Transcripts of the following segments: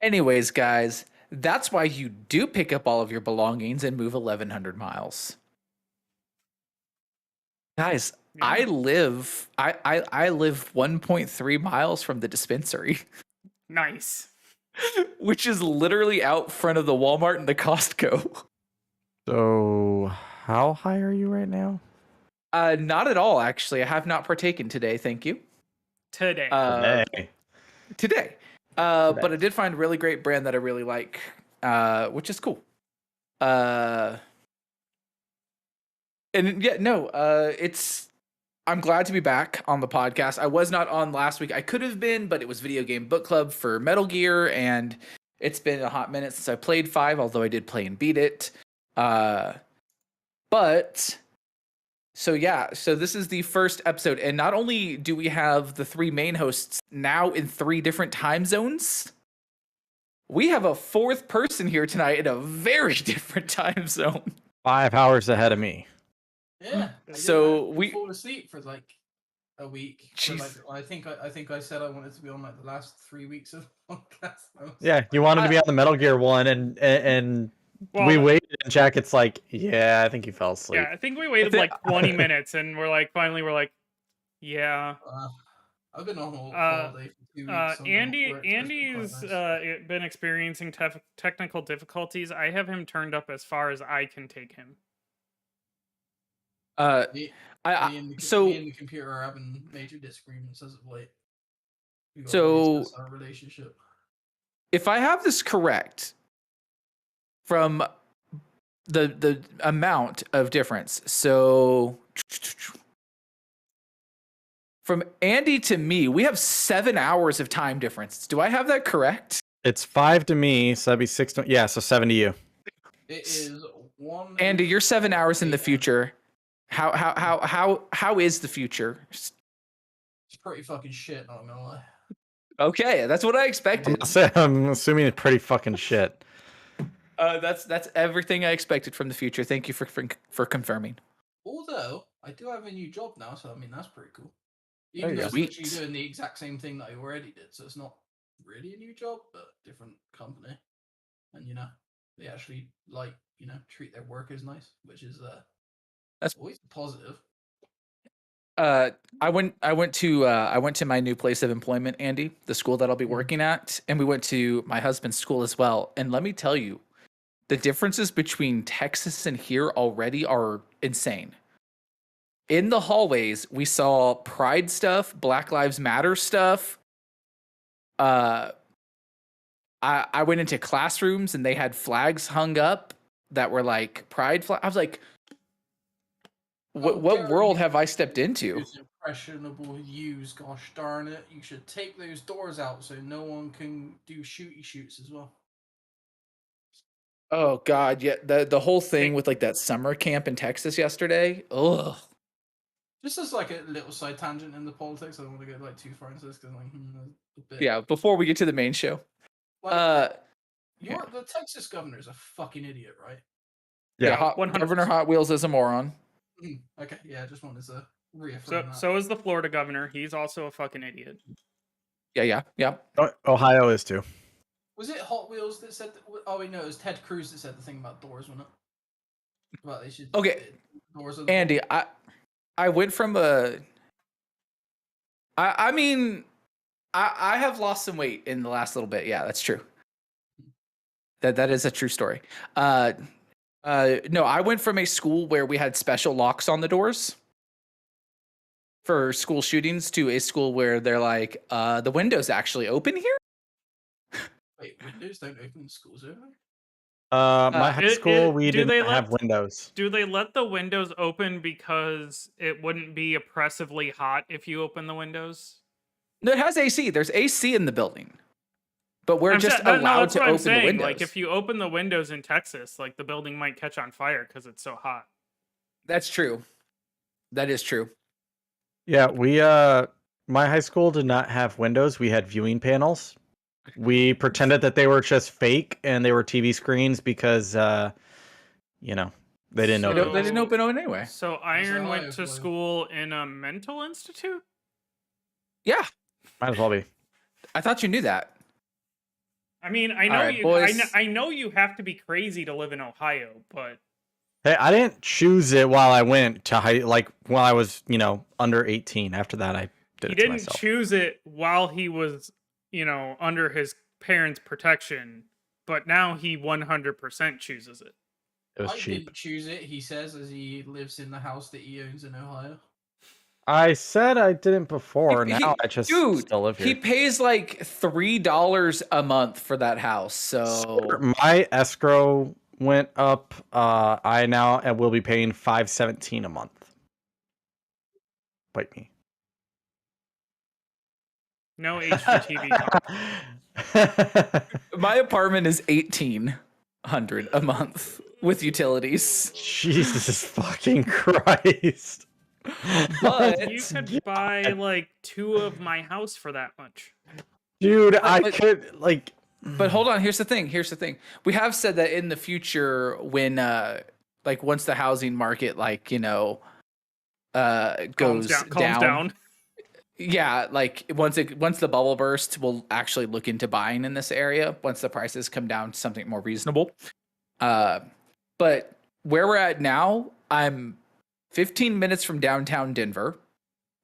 Anyways, guys, that's why you do pick up all of your belongings and move 1,100 miles. Guys, Yeah. I live 1.3 miles from the dispensary, Nice. which is literally out front of the Walmart and the Costco. So, how high are you right now? Not at all, actually. I have not partaken today, thank you. Today. Today. But I did find a really great brand that I really like, which is cool. I'm glad to be back on the podcast. I was not on last week. I could have been, but it was video game book club for Metal Gear, and it's been a hot minute since I played 5, although I did play and beat it. So this is the first episode, and not only do we have the 3 main hosts now in 3 different time zones, we have a 4th person here tonight in a very different time zone. 5 hours ahead of me. Yeah. So we fall asleep for like a week. So, like, I think I said I wanted to be on like the last 3 weeks of podcast. Yeah, you wanted to be on the Metal Gear one, and we waited, and Jacket's like, yeah, I think you fell asleep. Yeah, I think we waited like 20 minutes, and we're like, yeah. I've been on all day for 2 weeks. So Andy's been experiencing technical difficulties. I have him turned up as far as I can take him. Me and the computer are having major disagreements as of late. So our relationship. If I have this correct, from the amount of difference, so from Andy to me, we have 7 hours of time difference. Do I have that correct? It's 5 to me, so that'd be 6 to, yeah, so 7 to you. It is 1. Andy, you're 7 hours in the future. How is the future? It's pretty fucking shit, not gonna lie. Okay, that's what I expected. I'm assuming it's pretty fucking shit. That's everything I expected from the future. Thank you for confirming. Although I do have a new job now, so I mean that's pretty cool. Even though it's literally doing the exact same thing that I already did, so it's not really a new job, but different company. And they actually treat their workers nice, which is that's always positive. I went to my new place of employment, Andy, the school that I'll be working at, and we went to my husband's school as well. And let me tell you, the differences between Texas and here already are insane. In the hallways, we saw Pride stuff, Black Lives Matter stuff. I went into classrooms and they had flags hung up that were like Pride flag. I was like, what world have I stepped into? Impressionable views, gosh darn it. You should take those doors out so no one can do shoots as well. Oh god, yeah, the whole thing with like that summer camp in Texas yesterday. Ugh. Just as like a little side tangent in the politics, I don't want to go like too far into this because a bit. Yeah, before we get to the main show. The Texas governor is a fucking idiot, right? Yeah, Governor Hot Wheels is a moron. Okay, yeah, I just wanted to reaffirm that. So is the Florida governor. He's also a fucking idiot. Yeah. Ohio is too. Was it Hot Wheels that said that? Oh, wait, no, it was Ted Cruz that said the thing about doors, wasn't it? About they should. Okay, doors Andy, I went from I have lost some weight in the last little bit. Yeah, that's true. That is a true story. No, I went from a school where we had special locks on the doors for school shootings to a school where they're like, the window's actually open here. Wait, windows don't open in schools, do they? My high school, we didn't have windows. Do they let the windows open because it wouldn't be oppressively hot if you open the windows? No, it has AC. There's AC in the building. But we're allowed to open the windows. Like, if you open the windows in Texas, like, the building might catch on fire because it's so hot. That's true. That is true. Yeah, my high school did not have windows. We had viewing panels. We pretended that they were just fake and they were TV screens because, they didn't open. They didn't open anyway. So Iron went to school in a mental institute? Yeah. Might as well be. I thought you knew that. I mean, I know All right, you. boys. I know you have to be crazy to live in Ohio, but Hey, I didn't choose it while I went to while I was, under 18. After that, I did he it to didn't myself. choose it while he was, under his parents' protection. But now he 100% chooses it. It was I cheap. didn't choose it, he says, as he lives in the house that he owns in Ohio. I said I didn't before. Now I just Dude, still live here. he pays like $3 a month for that house. So My escrow went up. I now will be paying $517 a month. Bite me. No HGTV talk. my apartment is $1,800 a month with utilities. Jesus fucking Christ. But You could buy like 2 of my house for that much. Dude, I but- could like. But hold on, here's the thing. We have said that in the future when like once the housing market goes Calms down. Yeah, like once the bubble bursts, we'll actually look into buying in this area once the prices come down to something more reasonable. But where we're at now, I'm 15 minutes from downtown Denver,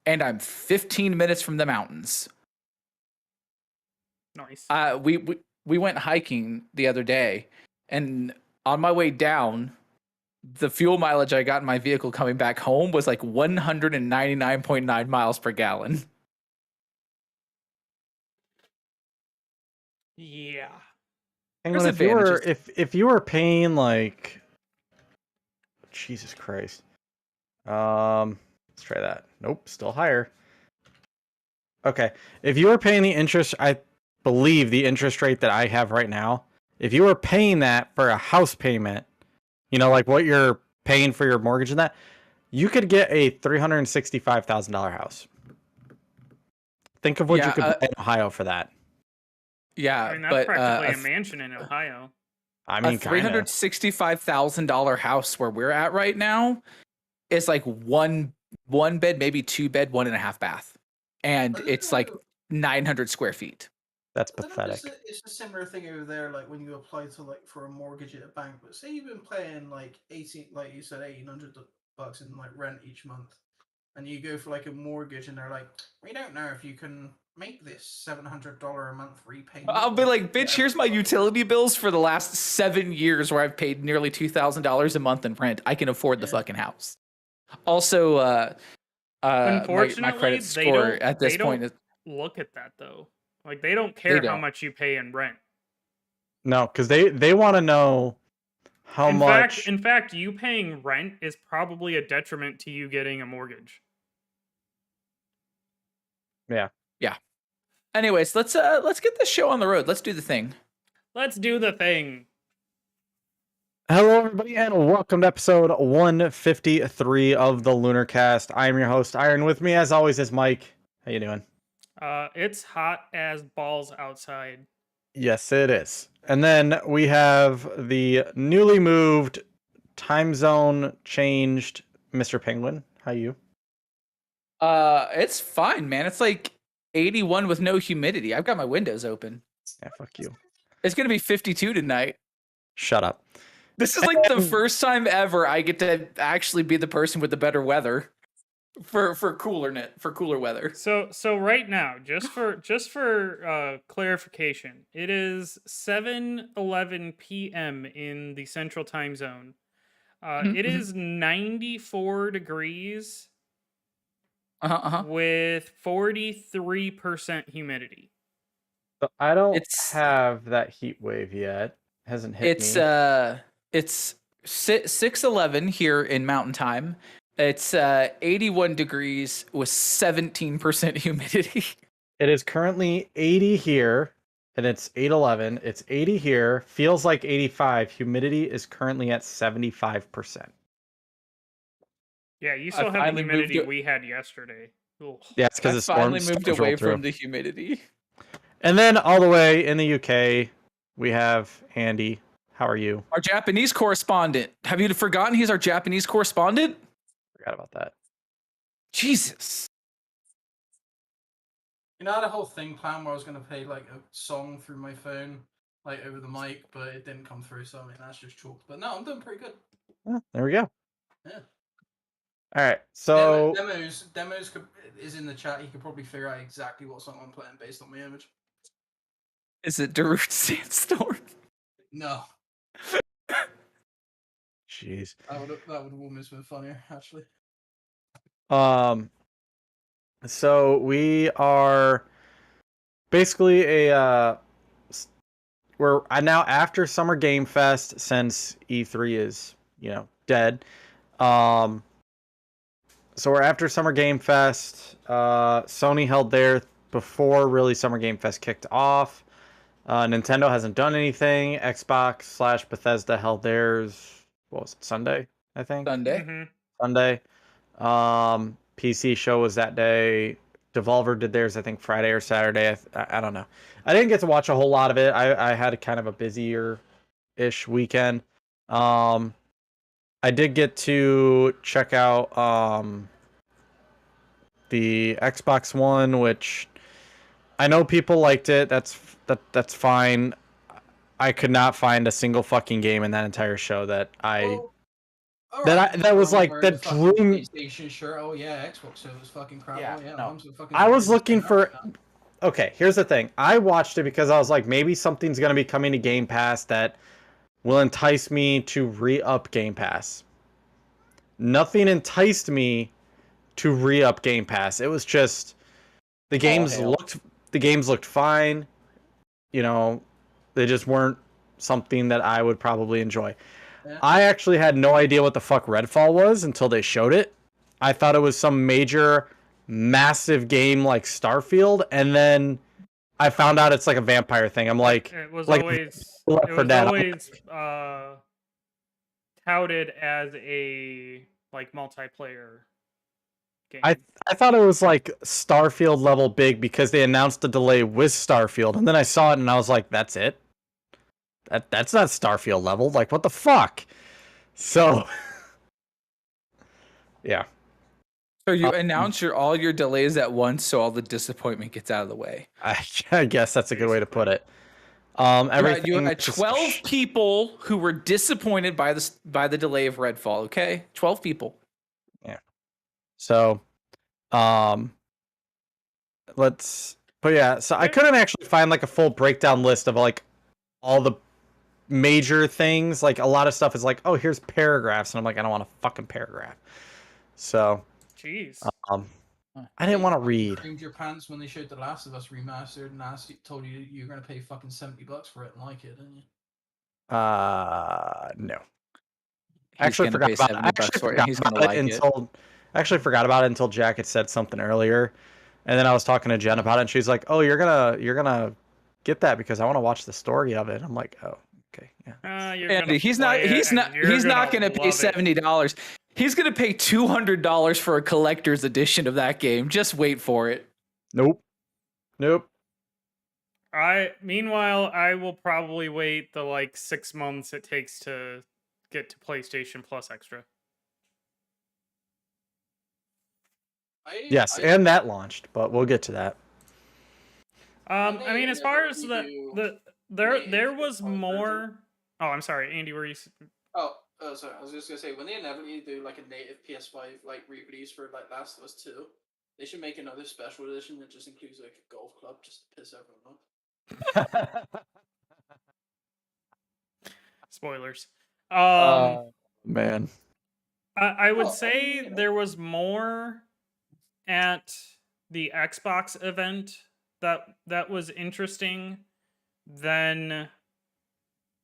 and I'm 15 minutes from the mountains. Nice. We went hiking the other day, and on my way down, the fuel mileage I got in my vehicle coming back home was like 199.9 miles per gallon. Yeah. Hang There's on, advantages. if you were paying like, Jesus Christ. Let's try that. Nope, still higher. Okay, if you were paying the interest, I believe the interest rate that I have right now, if you were paying that for a house payment, like what you're paying for your mortgage and that, you could get a $365,000 house. Think of what you could buy in Ohio for that. Yeah, I mean, that's practically a mansion in Ohio. I mean, a $365,000 house where we're at right now is like one bed, maybe 2 bed, 1.5 bath, and it's like 900 square feet. That's pathetic. It's a similar thing over there, like when you apply to for a mortgage at a bank. But say you've been paying like 18, like you said, $1,800 in like rent each month, and you go for like a mortgage, and they're like, we don't know if you can make this $700 a month repayment. I'll be like, bitch, here's my utility bills for the last 7 years where I've paid nearly $2,000 a month in rent. I can afford the fucking house. Also, Unfortunately, my credit score at this point is look at that though. Like they don't care how much you pay in rent. No, because they want to know how much. In fact, you paying rent is probably a detriment to you getting a mortgage. Yeah. Anyways, let's get this show on the road. Let's do the thing. Let's do the thing. Hello, everybody, and welcome to episode 153 of the Lunarcast. I am your host, Iron. With me, as always, is Mike. How you doing? It's hot as balls outside. Yes, it is. And then we have the newly moved, time zone changed Mr. Penguin. How you? It's fine, man. It's like 81 with no humidity. I've got my windows open. Yeah, fuck you. It's gonna be 52 tonight. Shut up. This is like the first time ever I get to actually be the person with the better weather for cooler weather. So right now, just for clarification, it is 7:11 p.m. in the Central Time Zone. It is 94 degrees with 43% humidity. So I don't have that heat wave yet. Hasn't hit me. It's 6:11 here in Mountain Time. It's 81 degrees with 17% humidity. It is currently 80 here, and it's 8:11. It's 80 here. Feels like 85. Humidity is currently at 75%. Yeah, you still have the humidity we had yesterday. Ugh. Yeah, it's because it's finally moved away from the humidity. And then all the way in the UK, we have Andy. How are you? Our Japanese correspondent. Have you forgotten he's our Japanese correspondent? Forgot about that. Jesus. I had a whole thing planned where I was going to play like a song through my phone like over the mic, but it didn't come through. So I mean, that's just chalk. But no, I'm doing pretty good. Oh, there we go. Yeah. All right. So Demos is in the chat. He could probably figure out exactly what song I'm playing based on my image. Is it Darude Sandstorm? No. Jeez. That would almost been funnier, actually. So we are basically we're now after Summer Game Fest since E3 is, dead. So we're after Summer Game Fest. Sony held there before really Summer Game Fest kicked off. Nintendo hasn't done anything. Xbox/Bethesda held theirs. What was it? Sunday, I think. Sunday. Mm-hmm. Sunday. PC show was that day. Devolver did theirs, I think, Friday or Saturday. I don't know. I didn't get to watch a whole lot of it. I had a kind of a busier-ish weekend. I did get to check out the Xbox One, which I know people liked it. That's fine. I could not find a single fucking game in that entire show that that was like that drew me. PlayStation shirt. Oh yeah, Xbox. So it was fucking crap. Yeah, oh yeah, no. I'm so fucking. I was looking for. Okay, here's the thing. I watched it because I was like, maybe something's gonna be coming to Game Pass that will entice me to re-up Game Pass. Nothing enticed me to re-up Game Pass. It was just the games looked fine. They just weren't something that I would probably enjoy. Yeah. I actually had no idea what the fuck Redfall was until they showed it. I thought it was some major, massive game like Starfield, and then I found out it's like a vampire thing. I'm like, it was always touted as a like multiplayer game. I thought it was like Starfield level big because they announced a delay with Starfield, and then I saw it and I was like, that's it. That's not Starfield level. Like, what the fuck? So, yeah. So you announce all your delays at once, so all the disappointment gets out of the way. I guess that's a good way to put it. You had 12 people who were disappointed by the delay of Redfall. Okay, 12 people. Yeah. So, So I couldn't actually find like a full breakdown list of like all the major things. Like a lot of stuff is like, oh, here's paragraphs, and I'm like, I don't want a fucking paragraph. So, jeez. I didn't want to read. Creamed your pants when they showed The Last of Us remastered, and told you you're gonna pay fucking $70 for it and like it, didn't you? No. I actually forgot about it. He's gonna like it. I actually forgot about it until Jack had said something earlier, and then I was talking to Jen about it, and she's like, "Oh, you're gonna get that because I want to watch the story of it." I'm like, "Oh, okay, yeah." Andy, he's not gonna pay $70. He's gonna pay $200 for a collector's edition of that game. Just wait for it. Nope. Meanwhile, I will probably wait the like 6 months it takes to get to PlayStation Plus Extra. And that launched, but we'll get to that. I mean, as far as there was more. Oh, I'm sorry, Andy. Were you? Oh, sorry. I was just gonna say when they inevitably do like a native PS5 like re-release for like Last of Us 2, they should make another special edition that just includes like a golf club just to piss everyone off. Spoilers. Man. I would say there was more at the Xbox event that was interesting than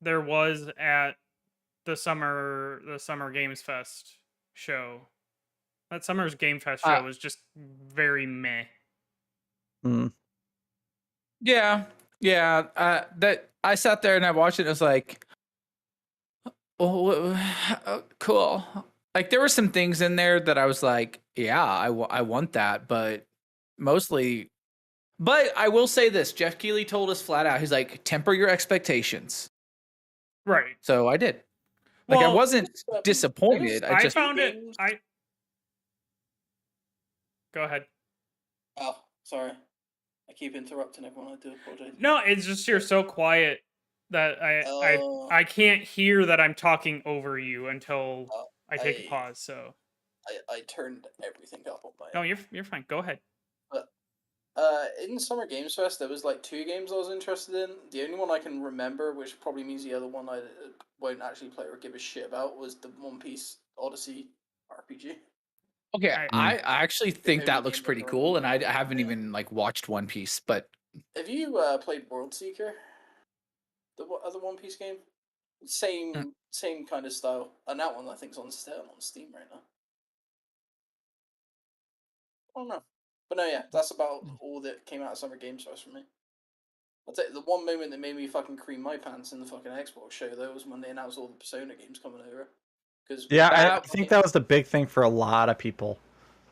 there was at the Summer Games Fest show. That Summer's Game Fest show was just very meh. Yeah. That I sat there and I watched it and I was like, oh, cool. Like there were some things in there that I was like, yeah, I want that, but mostly. But I will say this: Jeff Keighley told us flat out, he's like, temper your expectations. Right. So I did. Like I wasn't disappointed. I found it. Go ahead. Oh, sorry. I keep interrupting everyone. I do apologize. No, it's just you're so quiet that I can't hear that I'm talking over you until I take a pause. So I turned everything up on my. No, you're fine. Go ahead. But in Summer Games Fest, there was like 2 games I was interested in. The only one I can remember, which probably means the other one I won't actually play or give a shit about, was the One Piece Odyssey RPG. Okay, I actually think that looks pretty cool, and I haven't even like watched One Piece, but have you played World Seeker? The other One Piece game? Same kind of style. And that one I think is on Steam right now. I don't know. But no, yeah, that's about all that came out of Summer Games Fest for me. I'll tell you, the one moment that made me fucking cream my pants in the fucking Xbox show, though, was when they announced all the Persona games coming over. I think that was the big thing for a lot of people.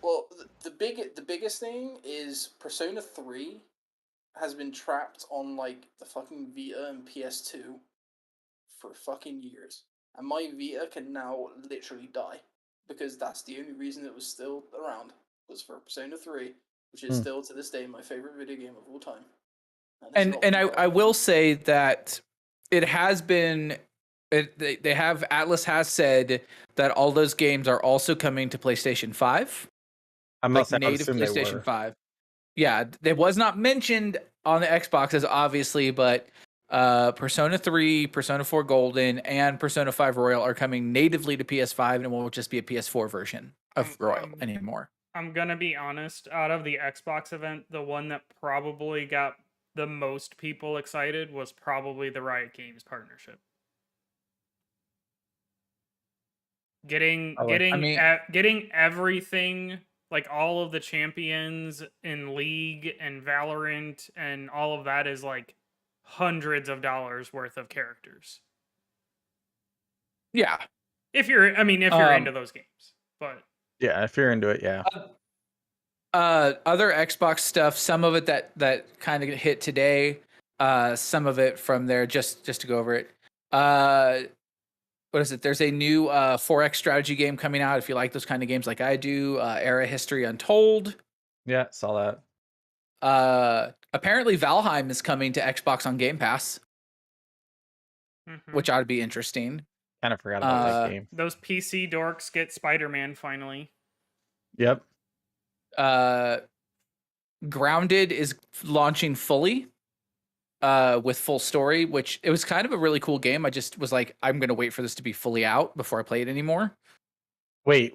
Well, the biggest thing is Persona 3 has been trapped on like the fucking Vita and PS2 for fucking years, and my Vita can now literally die because that's the only reason it was still around was for Persona 3, which is still to this day my favorite video game of all time. And I will say that it has been. They have Atlas has said that all those games are also coming to PlayStation 5. I must native PlayStation 5. Yeah, it was not mentioned on the Xboxes, obviously, but Persona 3, Persona 4 Golden, and Persona 5 Royal are coming natively to PS5, and it won't just be a PS4 version of Royal anymore. I'm gonna be honest. Out of the Xbox event, the one that probably got the most people excited was probably the Riot Games partnership. Getting everything, like all of the champions in League and Valorant and all of that is like hundreds of dollars worth of characters. Yeah. If you're into those games. But yeah, if you're into it, yeah. Other Xbox stuff, some of it that kind of hit today, some of it from there, just to go over it. What is it? There's a new 4X strategy game coming out. If you like those kind of games like I do, Era History Untold. Yeah, saw that. Apparently Valheim is coming to Xbox on Game Pass, which ought to be interesting. Kind of forgot about that game. Those PC dorks get Spider-Man finally. Yep. Grounded is launching fully. With full story, which it was kind of a really cool game. I just was like, I'm going to wait for this to be fully out before I play it anymore. Wait.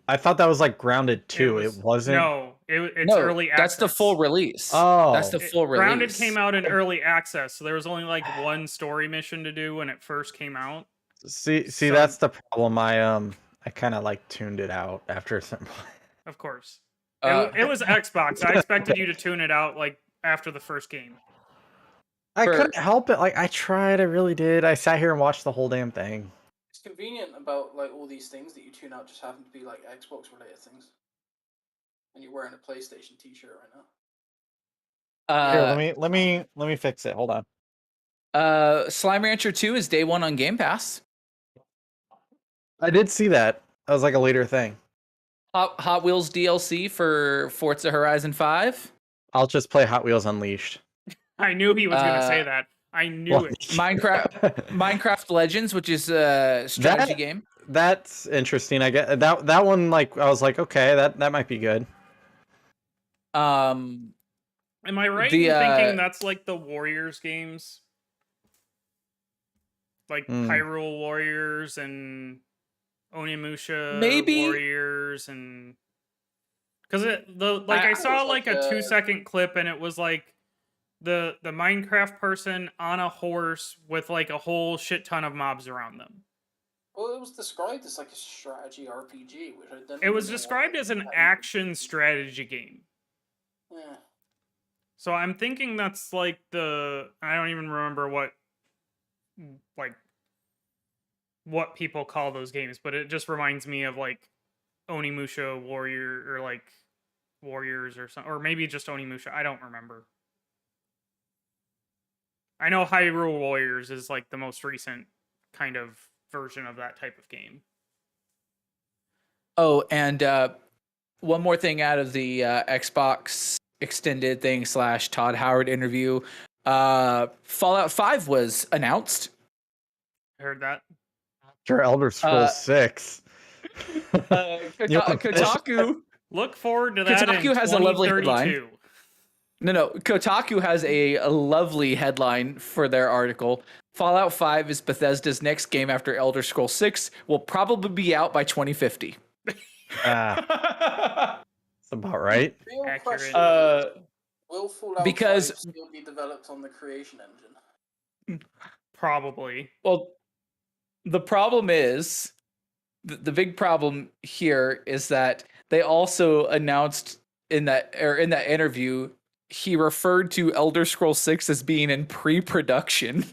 I thought that was like Grounded 2. It wasn't? No, it's early access. That's the full release. Oh. That's the full release. Grounded came out in early access, so there was only like one story mission to do when it first came out. See, that's the problem. I kind of like tuned it out after some point. Of course. It was Xbox. I expected you to tune it out like after the first game. I couldn't help it. Like I tried, I really did. I sat here and watched the whole damn thing. It's convenient about like all these things that you tune out just happen to be like Xbox related things. And you're wearing a PlayStation t-shirt right Here, now. let me fix it. Hold on. Slime Rancher 2 is day 1 on Game Pass. I did see that. That was like a later thing. Hot Wheels DLC for Forza Horizon 5. I'll just play Hot Wheels Unleashed. I knew he was going to say that. I knew it. Minecraft Legends, which is a strategy game. That's interesting. I get that one. Like I was like, okay, that might be good. Am I right in thinking that's like the Warriors games, like Hyrule Warriors and Onimusha Warriors, and because I saw like a 2-second clip and it was like the Minecraft person on a horse with like a whole shit ton of mobs around them. Well, it was described as like a strategy RPG, which I didn't. It was described as an action strategy game. Yeah. So I'm thinking that's like I don't even remember what people call those games, but it just reminds me of like Onimusha Warrior or like Warriors or something, or maybe just Onimusha. I don't remember. I know Hyrule Warriors is like the most recent kind of version of that type of game. Oh, and one more thing out of the Xbox extended thing / Todd Howard interview. Fallout 5 was announced. Heard that. After Elder Scrolls 6. You wanna finish it? Kotaku. Look forward to that in Kotaku has a lovely headline. 2032. No. Kotaku has a lovely headline for their article. Fallout 5 is Bethesda's next game after Elder Scrolls 6. Will probably be out by 2050. That's about right. Real Accurate. question. Will Fallout because 5 still be developed on the Creation Engine? Probably. well, the problem is the big problem here is that they also announced in that interview he referred to Elder Scrolls 6 as being in pre-production.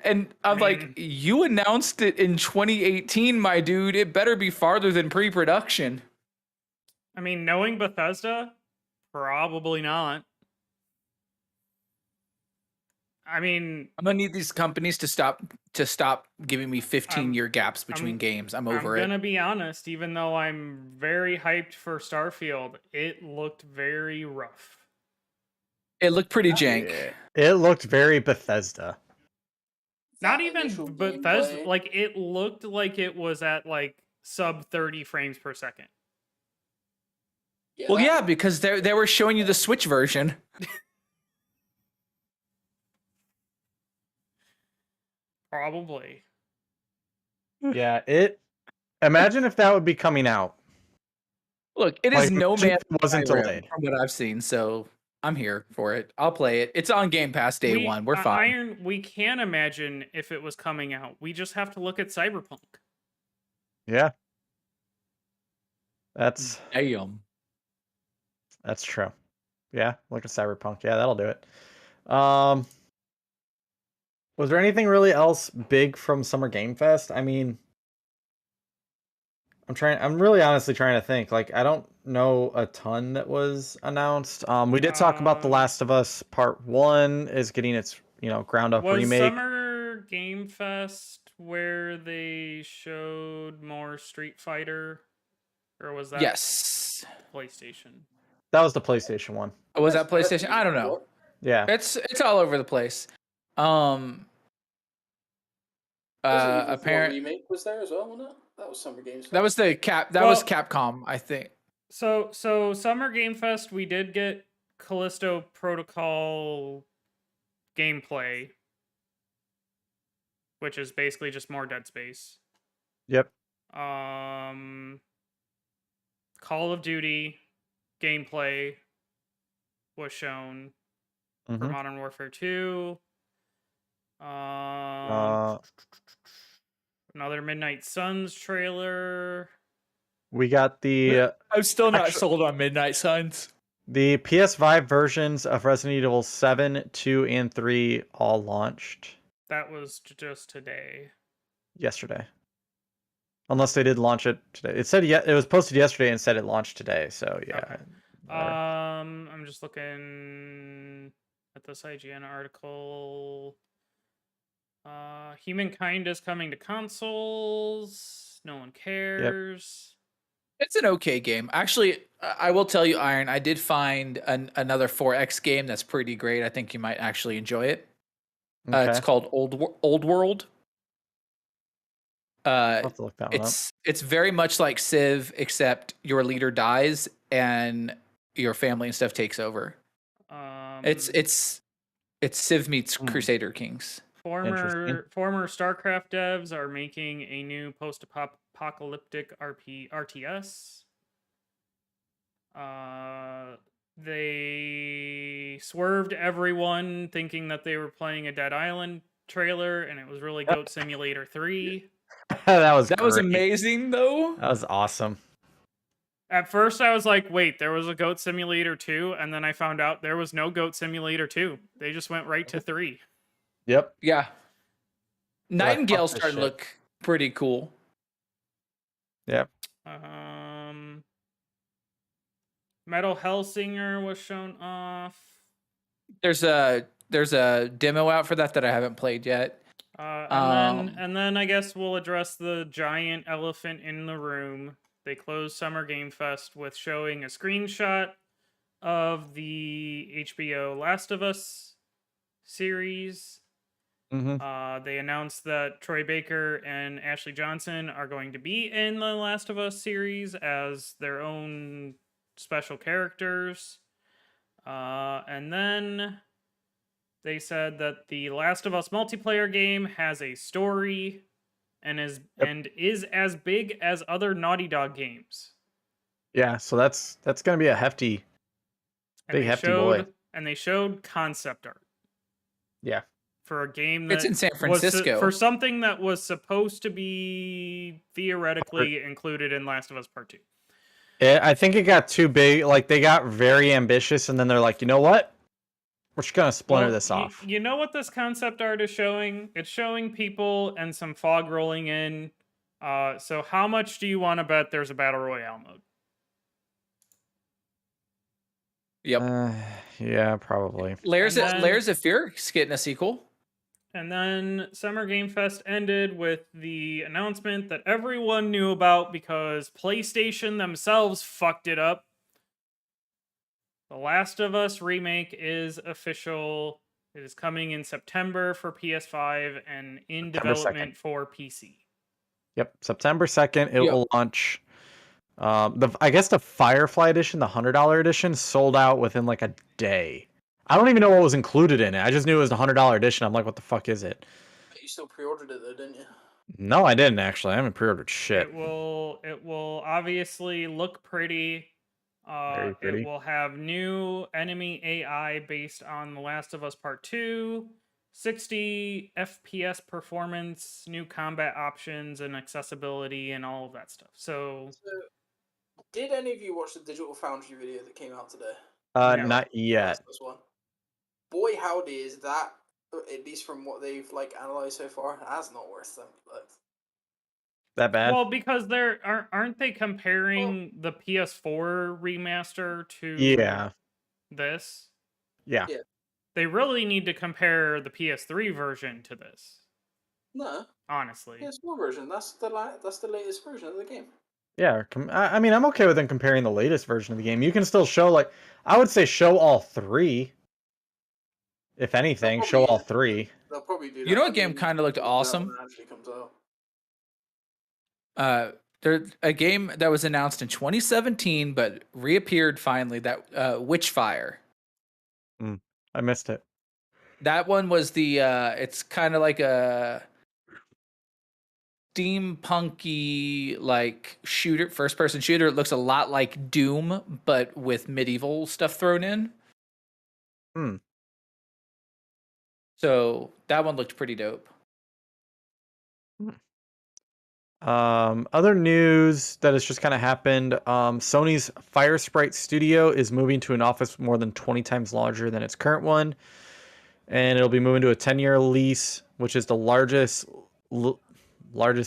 And I'm like, you announced it in 2018, my dude. It better be farther than pre-production. I mean, knowing Bethesda, probably not. I mean, I'm gonna need these companies to stop giving me 15-year gaps between games. I'm over I'm gonna be honest, even though I'm very hyped for Starfield, it looked very rough. It looked pretty jank. Yeah. It looked very Bethesda. Not That even initial Bethesda, gameplay- like it looked like it was at like sub 30 frames per second. Well, yeah, because they were showing you the Switch version. Probably. Yeah, imagine if that would be coming out. Look, it is No imagine Man's if it wasn't Skyrim delayed. from what I've seen, so I'm here for it. I'll play it. It's on Game Pass day one. We're fine. We can imagine if it was coming out. We just have to look at Cyberpunk. Yeah. That's Damn. That's true. Yeah, look at Cyberpunk. Yeah, that'll do it. Was there anything really else big from Summer Game Fest? I mean, I'm really honestly trying to think. Like, I don't know a ton that was announced. We did talk about The Last of Us Part 1 is getting its, ground up remake. Was Summer Game Fest where they showed more Street Fighter? Or was that Yes. PlayStation? That was the PlayStation one. Oh, was that PlayStation? I don't know. Yeah. It's all over the place. Apparently remake was there as well, wasn't it? That was Summer Games Fest. That was was Capcom, I think. So Summer Game Fest, we did get Callisto Protocol gameplay, which is basically just more Dead Space. Yep. Call of Duty gameplay was shown for Modern Warfare 2. Another Midnight Suns trailer. We got the I'm still not sold on Midnight Suns. The PS5 versions of Resident Evil 7, 2, and 3 all launched. That was just today. Yesterday. Unless they did launch it today. It said it was posted yesterday and said it launched today, so yeah. Okay. I'm just looking at this IGN article. Humankind is coming to consoles. No one cares. Yep. It's an okay game. Actually, I will tell you, Iron, I did find another 4X game that's pretty great. I think you might actually enjoy it. Okay. It's called Old World. I'll have to look that one up. It's very much like Civ, except your leader dies and your family and stuff takes over. It's Civ meets Crusader Kings. Former StarCraft devs are making a new post-apocalyptic RTS. They swerved everyone thinking that they were playing a Dead Island trailer, and it was really Goat Simulator 3. That was amazing, though. That was awesome. At first, I was like, wait, there was a Goat Simulator 2, and then I found out there was no Goat Simulator 2. They just went right to 3. Yep. Yeah. Nightingale started to look pretty cool. Yep. Metal Hellsinger was shown off. There's a demo out for that I haven't played yet. And then I guess we'll address the giant elephant in the room. They closed Summer Game Fest with showing a screenshot of the HBO Last of Us series. They announced that Troy Baker and Ashley Johnson are going to be in the Last of Us series as their own special characters. And then they said that the Last of Us multiplayer game has a story and is as big as other Naughty Dog games. Yeah, so that's gonna be a hefty, big hefty boy. And they showed concept art. Yeah. For a game that it's in San Francisco. for something that was supposed to be theoretically included in Last of Us Part 2. I think it got too big. Like, they got very ambitious, and then they're like, you know what? We're just gonna splinter this off. You know what this concept art is showing? It's showing people and some fog rolling in. So how much do you want to bet there's a battle royale mode? Yep. Yeah, probably. Layers of Fear is getting a sequel. And then Summer Game Fest ended with the announcement that everyone knew about because PlayStation themselves fucked it up. The Last of Us remake is official. It is coming in September for PS5 and in development for PC. Yep, September 2nd it will launch. I guess the Firefly edition, the $100 edition, sold out within like a day. I don't even know what was included in it. I just knew it was the $100 edition. I'm like, what the fuck is it? You still pre-ordered it though, didn't you? No, I didn't actually. I haven't pre-ordered shit. It will obviously look pretty. Very pretty. It will have new enemy AI based on The Last of Us Part 2, 60 FPS performance, new combat options and accessibility and all of that stuff. So did any of you watch the Digital Foundry video that came out today? Not yet. This one. Boy, howdy, is that, at least from what they've like analyzed so far, that's not worth $70. That bad? Well, because aren't they comparing the PS4 remaster to this? Yeah. They really need to compare the PS3 version to this. No. Honestly. PS4 version. That's the latest version of the game. Yeah, I mean, I'm okay with them comparing the latest version of the game. You can still show, like, I would say show all three. If anything, show all three. They'll probably do that. You know what game kind of looked awesome? When it actually comes out. There's a game that was announced in 2017 but reappeared finally, that Witchfire. I missed it. That one was the it's kind of like a steampunky like shooter, first person shooter. It looks a lot like Doom but with medieval stuff thrown in. So that one looked pretty dope. Other news that has just kind of happened. Sony's Fire Sprite Studio is moving to an office more than 20 times larger than its current one, and it'll be moving to a 10-year lease, which is the largest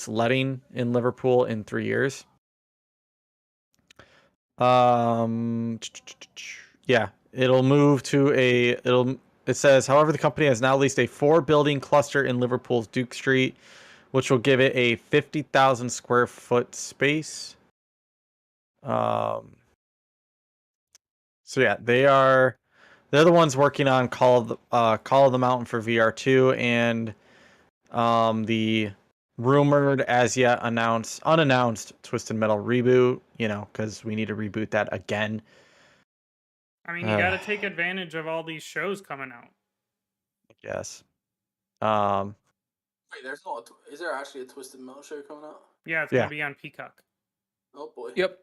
letting in Liverpool in 3 years. Yeah, it'll move to it says, however, the company has now leased a 4-building cluster in Liverpool's Duke Street, which will give it a 50,000 square foot space. So yeah, they're the ones working on Call of the Mountain for VR2 and the rumored as yet unannounced Twisted Metal reboot. You know, because we need to reboot that again. I mean, you got to take advantage of all these shows coming out. Yes. Wait, there's not. Is there actually a Twisted Metal show coming out? Yeah, it's gonna be on Peacock. Oh boy. Yep.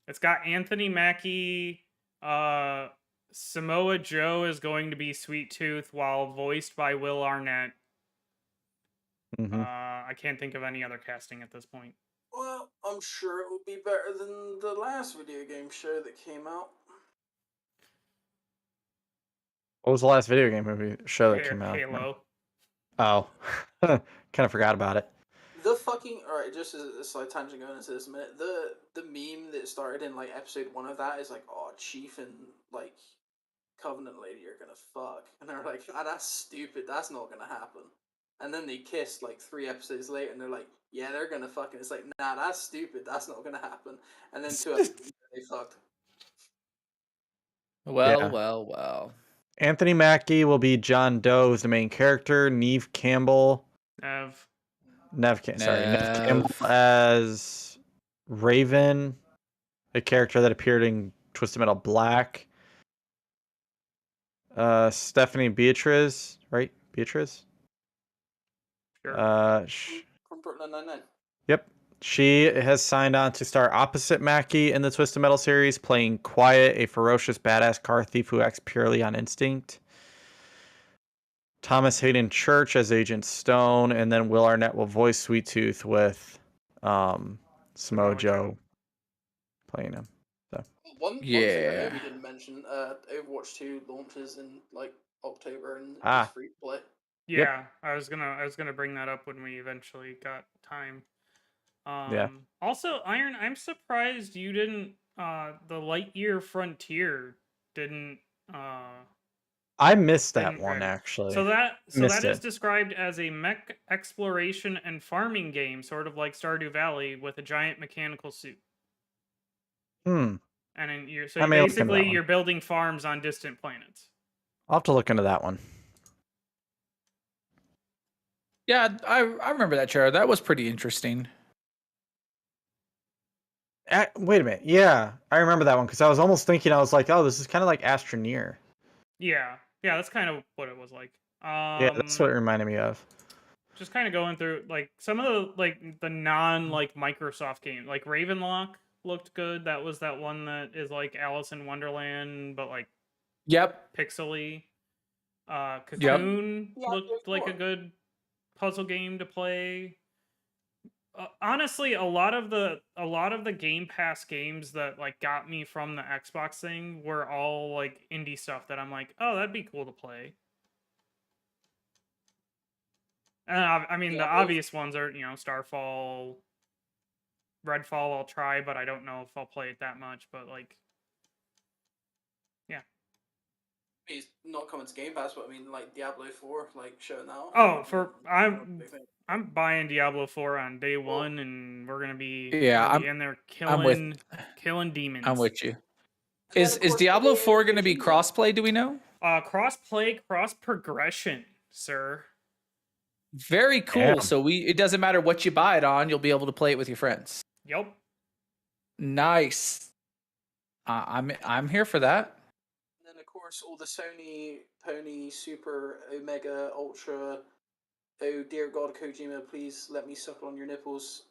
It's got Anthony Mackie. Samoa Joe is going to be Sweet Tooth, while voiced by Will Arnett. I can't think of any other casting at this point. Well, I'm sure it will be better than the last video game show that came out. What was the last video game show that came out? Halo. Oh, kind of forgot about it. The fucking alright, just as a slight tangent going into this a minute, the meme that started in like episode 1 of that is like, oh, Chief and like Covenant Lady are gonna fuck, and they're like, ah, that's stupid, that's not gonna happen. And then they kissed like 3 episodes later, and they're like, yeah, they're gonna fuck, and it's like, nah, that's stupid, that's not gonna happen. And then 2 episodes later, they fucked. Well, Yeah. well. Anthony Mackie will be John Doe, who's the main character. Neve Campbell. Nev Campbell Nev. as Raven, a character that appeared in Twisted Metal Black. Stephanie Beatriz, right? Beatriz? Sure. From Brooklyn Nine-Nine. Yep. She has signed on to star opposite Mackie in the Twisted Metal series, playing Quiet, a ferocious badass car thief who acts purely on instinct. Thomas Hayden Church as Agent Stone, and then Will Arnett will voice Sweet Tooth with Samoa Joe playing him. So One thing I know we didn't mention, Overwatch 2 launches in like October and it's free to play. Yeah, yep. I was gonna bring that up when we eventually got time. Yeah. Also, Iron, I'm surprised you didn't. The Lightyear Frontier didn't. I missed that one actually. So that is described as a mech exploration and farming game, sort of like Stardew Valley, with a giant mechanical suit. And then you're building farms on distant planets. I'll have to look into that one. Yeah, I remember that trailer. That was pretty interesting. Wait a minute. Yeah, I remember that one because I was almost thinking, I was like, oh, this is kind of like Astroneer. Yeah, that's kind of what it was like. Yeah, that's what it reminded me of. Just kind of going through like some of the non Microsoft games, like Ravenlock looked good. That was that one that is like Alice in Wonderland, but like pixely. Cocoon looked like a good puzzle game to play. Honestly, a lot of the Game Pass games that like got me from the Xbox thing were all like indie stuff that I'm like, oh, that'd be cool to play. And I mean, the obvious ones are, Starfall, Redfall. I'll try, but I don't know if I'll play it that much. But like, yeah. He's not coming to Game Pass, but I mean, like Diablo 4, like showing now. Oh, I'm buying Diablo 4 on day one, and we're gonna be in there killing demons. I'm with you. Is Diablo 4 gonna be crossplay? Do we know? Crossplay, cross progression, sir. Very cool. Damn. So it doesn't matter what you buy it on, you'll be able to play it with your friends. Yep. Nice. I'm here for that. And then of course all the Sony Pony Super Omega Ultra oh dear God Kojima, please let me suckle on your nipples.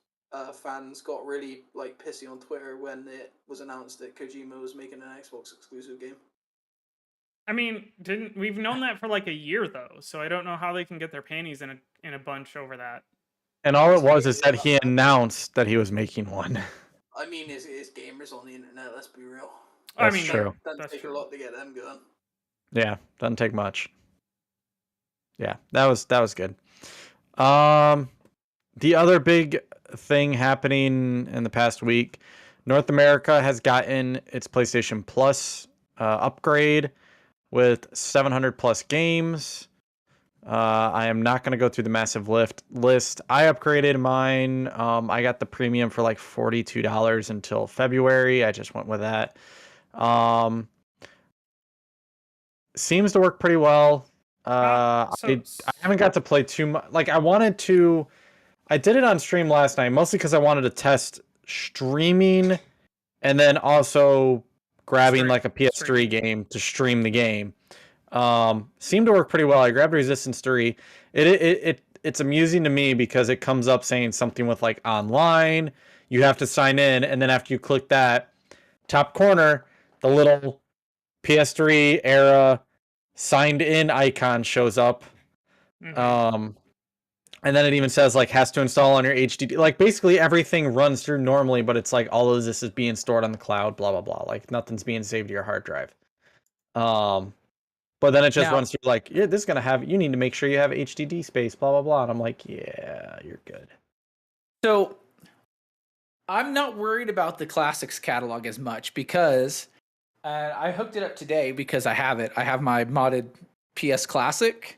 Fans got really like pissy on Twitter when it was announced that Kojima was making an Xbox exclusive game. I mean, we've known that for like a year though, so I don't know how they can get their panties in a bunch over that. And all it was is that he announced that he was making one. I mean, it's gamers on the internet. Let's be real. That's true. Doesn't take a lot to get them going. Yeah, doesn't take much. Yeah, that was good. The other big thing happening in the past week, North America has gotten its PlayStation Plus upgrade with 700 plus games. I am not going to go through the massive list. I upgraded mine. I got the premium for like $42 until February. I just went with that. Seems to work pretty well. I haven't got to play too much. Like I wanted to. I did it on stream last night, mostly because I wanted to test streaming and then also grabbing like a PS3 game to stream the game. Seemed to work pretty well. I grabbed Resistance 3. It's amusing to me because it comes up saying something with like online. You have to sign in, and then after you click that, top corner, the little PS3 era signed in icon shows up. Mm-hmm. And then it even says like has to install on your HDD. Like basically everything runs through normally, but it's like all of this is being stored on the cloud, blah blah blah. Like nothing's being saved to your hard drive. But then it just runs through like, yeah, this is gonna have, you need to make sure you have HDD space, blah blah blah. And I'm like, yeah, you're good. So I'm not worried about the classics catalog as much because I hooked it up today because I have it. I have my modded PS Classic,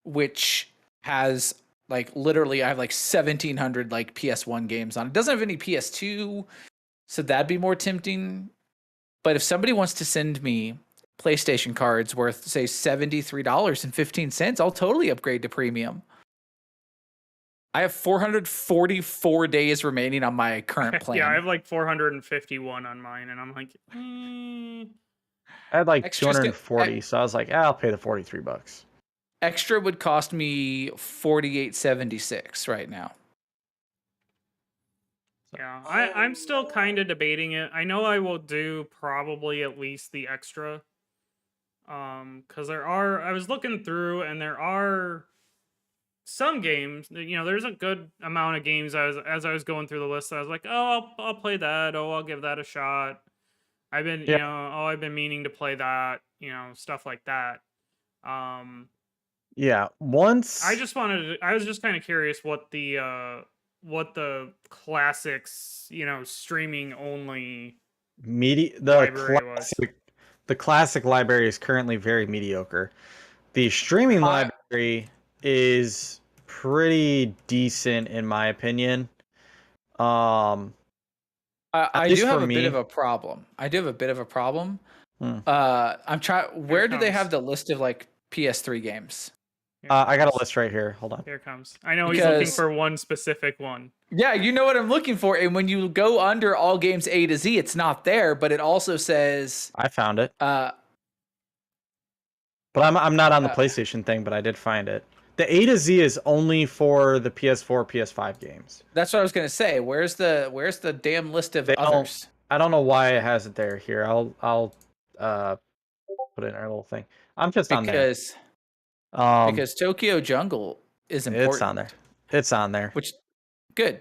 which has like literally I have like 1,700 like PS1 games on it. Doesn't have any PS2, so that'd be more tempting. But if somebody wants to send me PlayStation cards worth, say, $73.15, I'll totally upgrade to premium. I have 444 days remaining on my current plan. Yeah, I have like 451 on mine, and I'm like, I had like Extra's 240, so I was like, I'll pay the $43. Extra would cost me $48.76 right now. Yeah, I'm still kind of debating it. I know I will do probably at least the extra. Because I was looking through, and there are some games, there's a good amount of games as I was going through the list. I was like, oh, I'll play that. Oh, I'll give that a shot. I've been, I've been meaning to play that, stuff like that. Yeah, I was just kind of curious what the classics, streaming only the classic library is currently very mediocre. The streaming library is pretty decent in my opinion. I do have a bit of a problem. I'm trying. Where do they have the list of like PS3 games? I got a list right here. Hold on. Here it comes. I know he's looking for one specific one. Yeah, you know what I'm looking for. And when you go under all games A to Z, it's not there, but it also says I found it. But I'm not on the PlayStation thing, but I did find it. The A to Z is only for the PS4, PS5 games. That's what I was gonna say. Where's the damn list of others? I don't know why it has it there. Here, I'll put it in our little thing. I'm just on there. Because Tokyo Jungle is important. It's on there. It's on there. Which, good,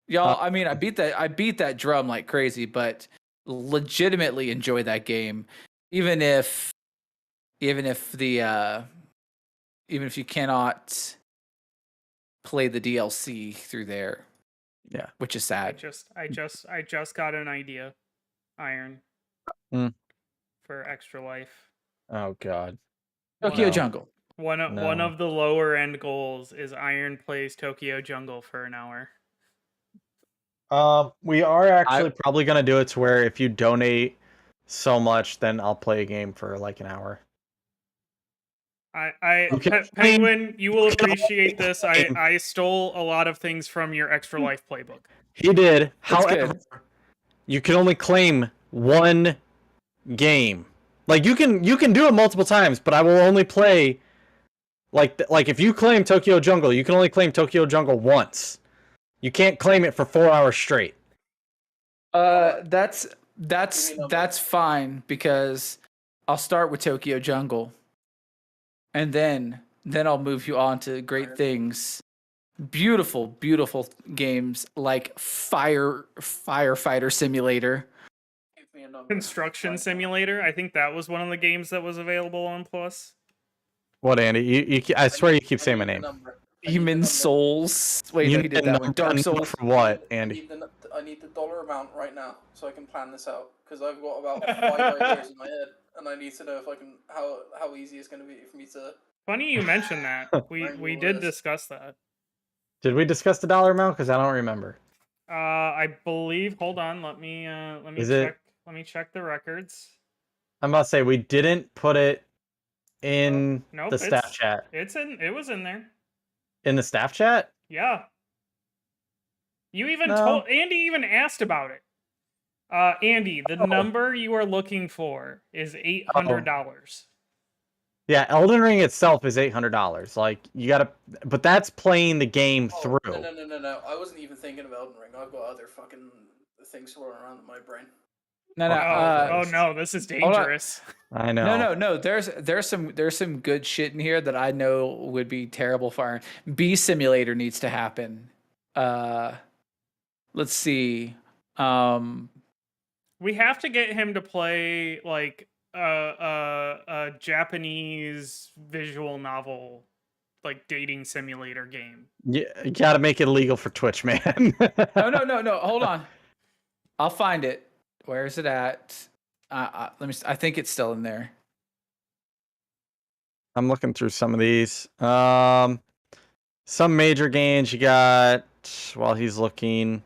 y'all. I mean, I beat that drum like crazy, but legitimately enjoy that game, even if you cannot play the DLC through there. Yeah, which is sad. I just got an idea, Iron, for Extra Life. Oh God, Tokyo Jungle. One of the lower end goals is Iron plays Tokyo Jungle for an hour. We are actually probably gonna do it to where if you donate so much, then I'll play a game for like an hour. Penguin, you will appreciate this. I stole a lot of things from your Extra Life playbook. He did. However, you can only claim one game. Like you can do it multiple times, but I will only play like if you claim Tokyo Jungle, you can only claim Tokyo Jungle once. You can't claim it for 4 hours straight. That's fine because I'll start with Tokyo Jungle. And then I'll move you on to great things. Beautiful, beautiful games like Firefighter Simulator. Construction Simulator. I think that was one of the games that was available on Plus. What, Andy? I swear you keep saying my name. Demon Souls. Wait, no, he did that one. Dark Souls. For what, Andy? I need the dollar amount right now so I can plan this out because I've got about 5 ideas in my head and I need to know if I can how easy it's going to be for me to. Funny you mentioned that. We did discuss that. Did we discuss the dollar amount? Because I don't remember. I believe. Hold on. Let me check. Let me check the records. I'm about to say we didn't put it in the staff chat. It was in there. In the staff chat? Yeah. You even told Andy even asked about it. Andy, the number you are looking for is $800. Yeah, Elden Ring itself is $800. Like you gotta, but that's playing the game through. No. I wasn't even thinking of Elden Ring. I've got other fucking things swirling around in my brain. Oh no, this is dangerous. I know. No. There's some good shit in here that I know would be terrible for Bee Simulator needs to happen. Let's see. We have to get him to play like a Japanese visual novel, like dating simulator game. Yeah, you gotta make it illegal for Twitch, man. No. Hold on. I'll find it. Where is it at? Let me. I think it's still in there. I'm looking through some of these. Some major games you got while he's looking.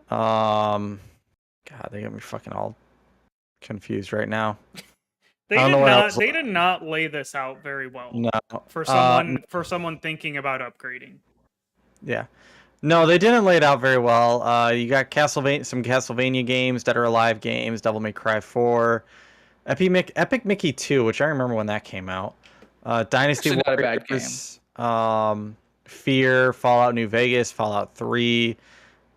God, they got me fucking all confused right now. They I don't did know where I not. was- They did not lay this out very well No. for someone thinking about upgrading. Yeah. No, they didn't lay it out very well. You got some Castlevania games, Dead or Alive games, Devil May Cry 4, Epic Mickey 2, which I remember when that came out. Dynasty Actually, not a Warriors, bad game. Fear, Fallout New Vegas, Fallout 3,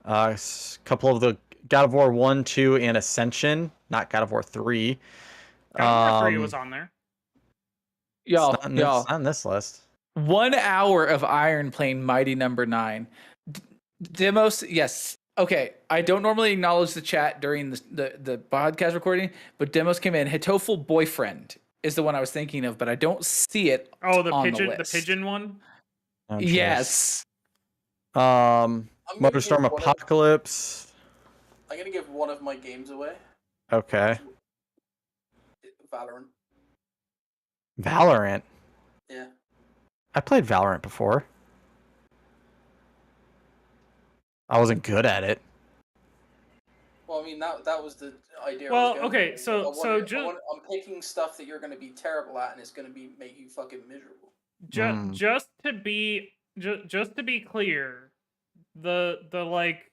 a couple of the God of War 1, 2, and Ascension, not God of War 3. God of War 3 was on there. It's not on this list. 1 hour of Iron playing Mighty Number 9. Demos, yes. Okay, I don't normally acknowledge the chat during the podcast recording, but Demos came in. Hitoful Boyfriend is the one I was thinking of, but I don't see it. Oh, the on pigeon, the list. pigeon one. Oh, yes. Motorstorm Apocalypse. I'm gonna give one of my games away. Okay. Valorant. Valorant. Yeah. I played Valorant before. I wasn't good at it. Well, I mean that was the idea. Well, okay, I'm picking stuff that you're going to be terrible at, and it's going to make you fucking miserable. Just to be clear, the like,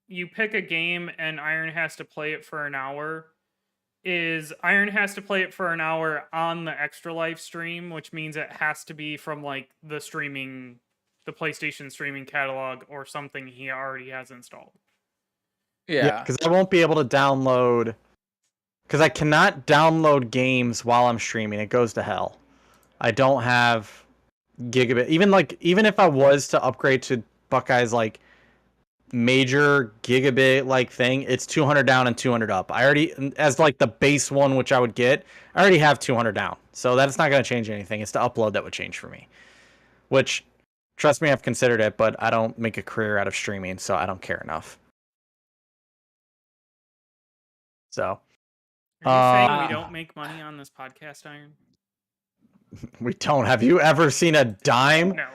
you pick a game and Iron has to play it for an hour. Iron has to play it for an hour on the Extra Life stream, which means it has to be from like the PlayStation streaming catalog or something he already has installed. Yeah, because I won't be able to download. Because I cannot download games while I'm streaming. It goes to hell. I don't have gigabit. Even if I was to upgrade to Buckeye's like major gigabit like thing, it's 200 down and 200 up. I already, as like the base one, which I would get, I already have 200 down. So that's not going to change anything. It's the upload that would change for me. Which, trust me, I've considered it, but I don't make a career out of streaming, so I don't care enough. So. Are you saying we don't make money on this podcast, Iron? We don't. Have you ever seen a dime? No.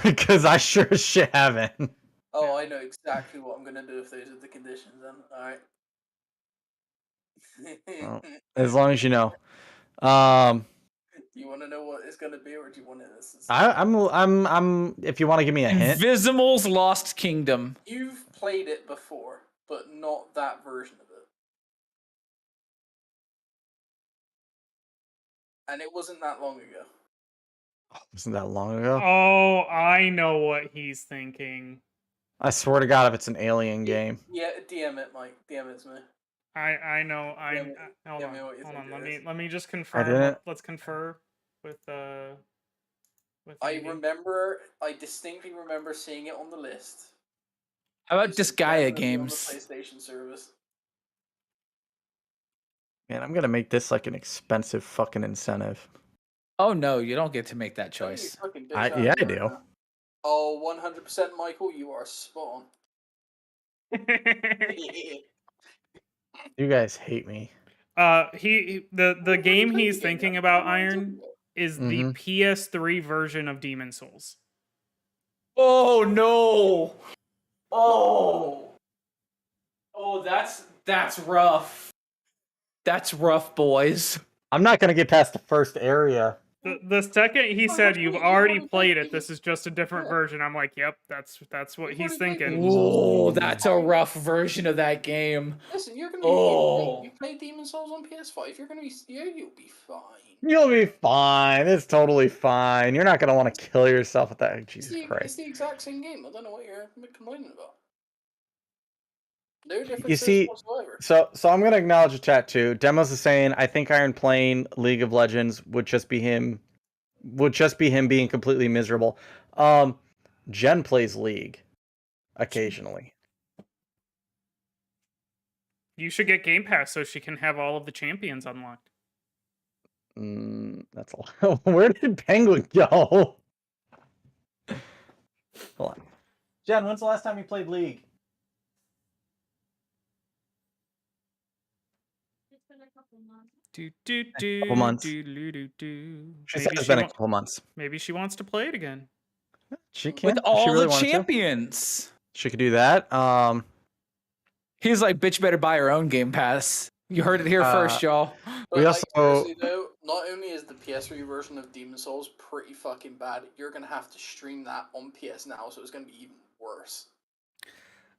Because I sure as shit haven't. Oh, I know exactly what I'm going to do if those are the conditions, then. Alright. Well, as long as you know. Do you want to know what it's going to be, or do you want to... I'm if you want to give me a hint. Invisimal's Lost Kingdom. You've played it before, but not that version of it. And it wasn't that long ago. Wasn't that long ago? Oh, I know what he's thinking. I swear to God, if it's an alien game. Yeah, DM it, Mike. DM it to me. I know. Hold on. Let me just confirm. Let's confer with I distinctly remember seeing it on the list. How about Disgaea games? On the PlayStation service. Man, I'm gonna make this like an expensive fucking incentive. Oh no, you don't get to make that choice. I do. Oh, 100%, Michael, you are spot on. You guys hate me. The game he's thinking about, Iron, is the PS3 version of Demon's Souls. Oh no! Oh, that's rough. That's rough, boys. I'm not gonna get past the first area. The second he said you've already played it, this is just a different version. I'm like, yep, that's what he's thinking. Oh, that's a rough version of that game. Listen, you're gonna you play Demon's Souls on PS5. You'll be fine. You'll be fine. It's totally fine. You're not gonna want to kill yourself with that. Jesus Christ! It's the exact same game. I don't know what you're complaining about. No differences You see, whatsoever. So I'm gonna acknowledge the chat too. Demos is saying I think Iron playing League of Legends would just be him being completely miserable. Jen plays League occasionally. You should get Game Pass so she can have all of the champions unlocked. That's a lot. Where did Penguin go? Hold on. Jen, when's the last time you played League? Couple months. She said it's been a couple months. Maybe she wants to play it again. She can. With all she really the champions. She could do that. He's like, bitch better buy her own Game Pass. You heard it here first, y'all. But We like, also- seriously though, not only is the PS3 version of Demon Souls pretty fucking bad, you're gonna have to stream that on PS Now, so it's gonna be even worse.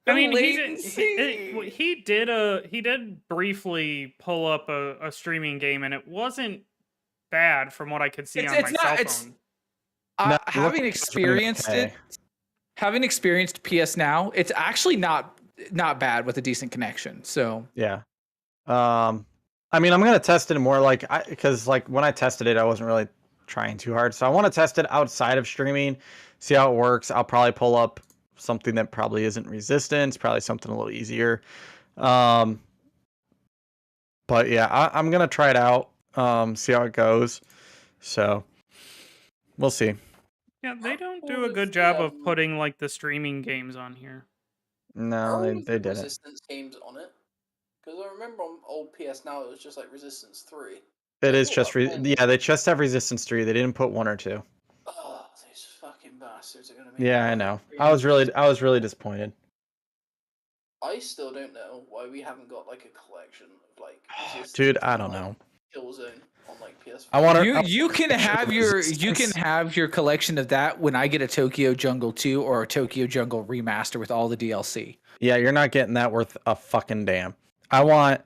I mean, latency. he did briefly pull up a streaming game, and it wasn't bad from what I could see on my cell phone. No, look Having like it's running experienced okay. it, having experienced PS Now, it's actually not bad with a decent connection. So Yeah. I mean, I'm gonna test it more because like when I tested it, I wasn't really trying too hard. So I want to test it outside of streaming, see how it works. I'll probably pull up something that probably isn't Resistance, probably something a little easier. But yeah, I'm gonna try it out. See how it goes. So we'll see. Yeah, they How don't cool do a is good the, job of putting like the streaming games on here. No, they didn't. Resistance games on it. Because I remember on old PS Now it was just like Resistance 3. It is just yeah, they just have Resistance 3. They didn't put 1 or 2. Oh, these fucking bastards are gonna make. Yeah, I know. I was really disappointed. I still don't know why we haven't got like a collection of like. Dude, I don't know. Killzone on like PS4. I want you can have your collection of that when I get a Tokyo Jungle 2 or a Tokyo Jungle remaster with all the DLC. Yeah, you're not getting that worth a fucking damn. I want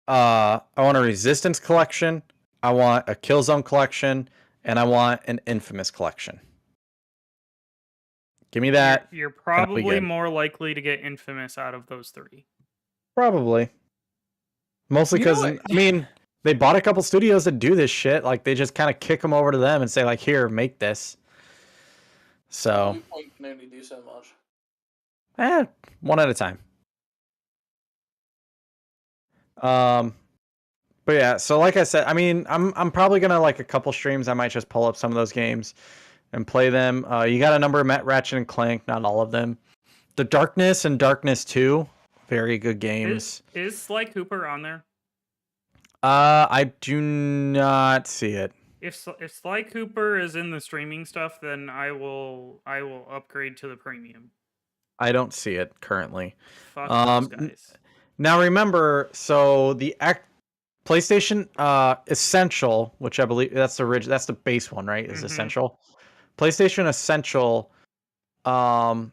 a Resistance collection, I want a Killzone collection, and I want an Infamous collection. Give me that. You're probably more likely to get Infamous out of those 3. Probably. Mostly because, I mean, they bought a couple studios that do this shit. Like, they just kind of kick them over to them and say, like, here, make this. So. Point can only do so much. One at a time. But yeah, so like I said, I mean, I'm probably gonna like a couple streams. I might just pull up some of those games and play them. You got a number of Ratchet and Clank, not all of them. The Darkness and Darkness 2, very good games. Is Sly Cooper on there? I do not see it. If Sly Cooper is in the streaming stuff, then I will upgrade to the premium. I don't see it currently. Fuck those guys. Now remember, so the PlayStation Essential, which I believe that's the base one, right? Is Essential. PlayStation Essential will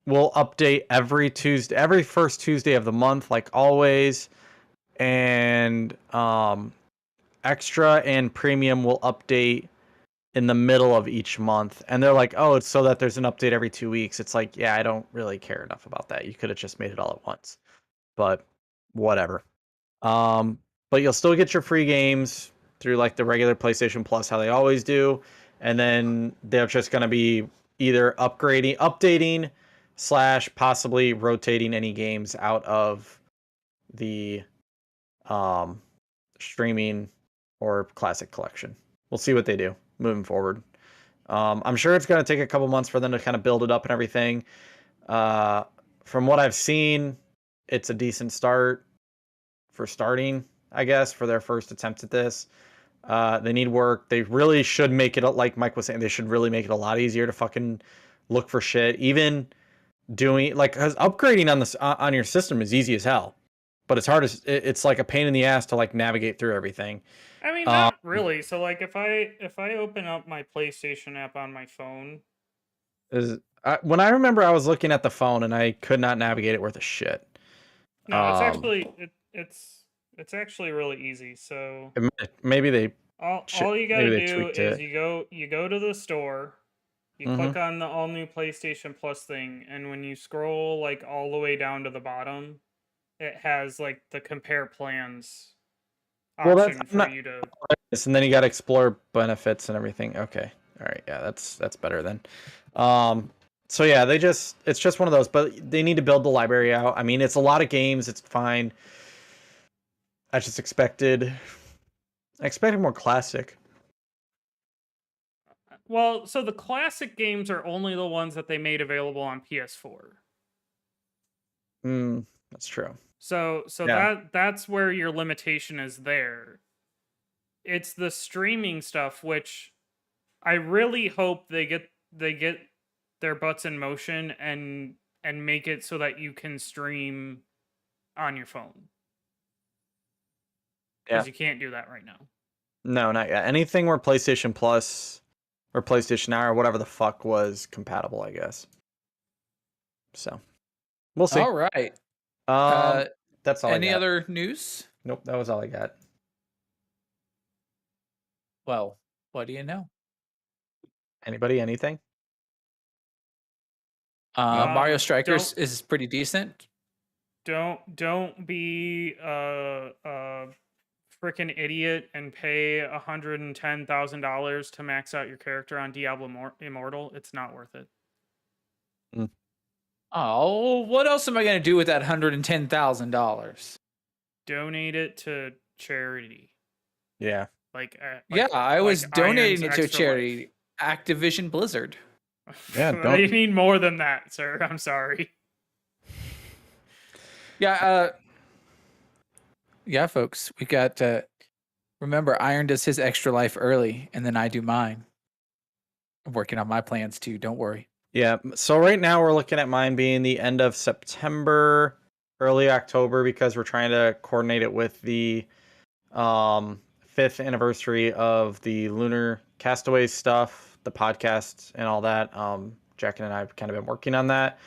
update every first Tuesday of the month, like always. And Extra and Premium will update in the middle of each month. And they're like, oh, it's so that there's an update every 2 weeks. It's like, yeah, I don't really care enough about that. You could have just made it all at once. But whatever. But you'll still get your free games through like the regular PlayStation Plus, how they always do. And then they're just going to be either updating / possibly rotating any games out of the streaming or classic collection. We'll see what they do moving forward. I'm sure it's going to take a couple months for them to kind of build it up and everything. From what I've seen, it's a decent start for starting, I guess, for their first attempt at this. They need work. They really should make it, like Mike was saying, they should really make it a lot easier to fucking look for shit. Even doing, like, because upgrading on your system is easy as hell. But it's hard it's like a pain in the ass to like navigate through everything. I mean, not really. So like if I open up my PlayStation app on my phone, when I remember I was looking at the phone and I could not navigate it worth a shit. No, it's actually it's actually really easy. So maybe they all you gotta do is you go to the store, you click on the all new PlayStation Plus thing, and when you scroll like all the way down to the bottom, it has like the compare plans option for you to. And then you got to explore benefits and everything. Okay, all right, yeah, that's better then. So yeah, it's just one of those, but they need to build the library out. I mean, it's a lot of games. It's fine. I expected more classic. Well, so the classic games are only the ones that they made available on PS4. That's true. So yeah. That's where your limitation is there. It's the streaming stuff, which I really hope they get their butts in motion and make it so that you can stream on your phone. Because you can't do that right now. No, not yet. Anything where PlayStation Plus or PlayStation Now or whatever the fuck was compatible, I guess. So we'll see. All right. That's all I got. Any other news? Nope, that was all I got. Well, what do you know? Anybody? Anything? Mario Strikers is pretty decent. Don't be a freaking idiot and pay $110,000 to max out your character on Diablo Immortal. It's not worth it. Oh, what else am I going to do with that $110,000? Donate it to charity. Yeah. I was donating it to a charity, Activision Blizzard. Yeah, They need more than that, sir. I'm sorry. Yeah, folks, we got. Remember, Iron does his extra life early, and then I do mine. I'm working on my plans too. Don't worry. Yeah. So right now we're looking at mine being the end of September, early October, because we're trying to coordinate it with the 5th anniversary of the Lunar Castaways stuff, the podcast, and all that. Jack and I have kind of been working on that.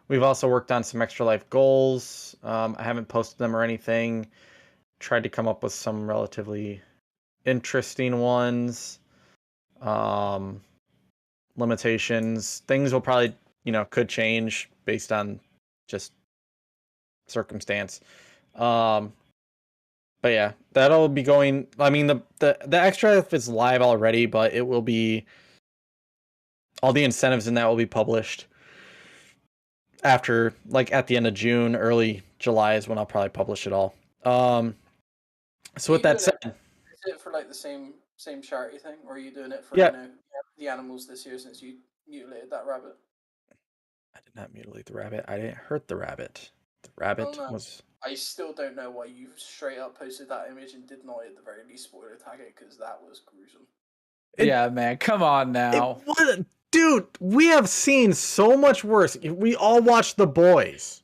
We've also worked on some extra life goals. I haven't posted them or anything. Tried to come up with some relatively interesting ones. Limitations. Things will probably, could change based on just circumstance. But yeah, that'll be going. I mean, the extra life is live already, but it will be, all the incentives in that will be published after, like, at the end of June, early July is when I'll probably publish it all. So with that said, is it for like the same charity thing, or are you doing it for the animals this year since you mutilated that rabbit? I did not mutilate the rabbit. I didn't hurt the rabbit. The rabbit was. I still don't know why you straight up posted that image and did not at the very least spoiler tag it, because that was gruesome. Yeah, man, come on now. Dude, we have seen so much worse. We all watched The Boys.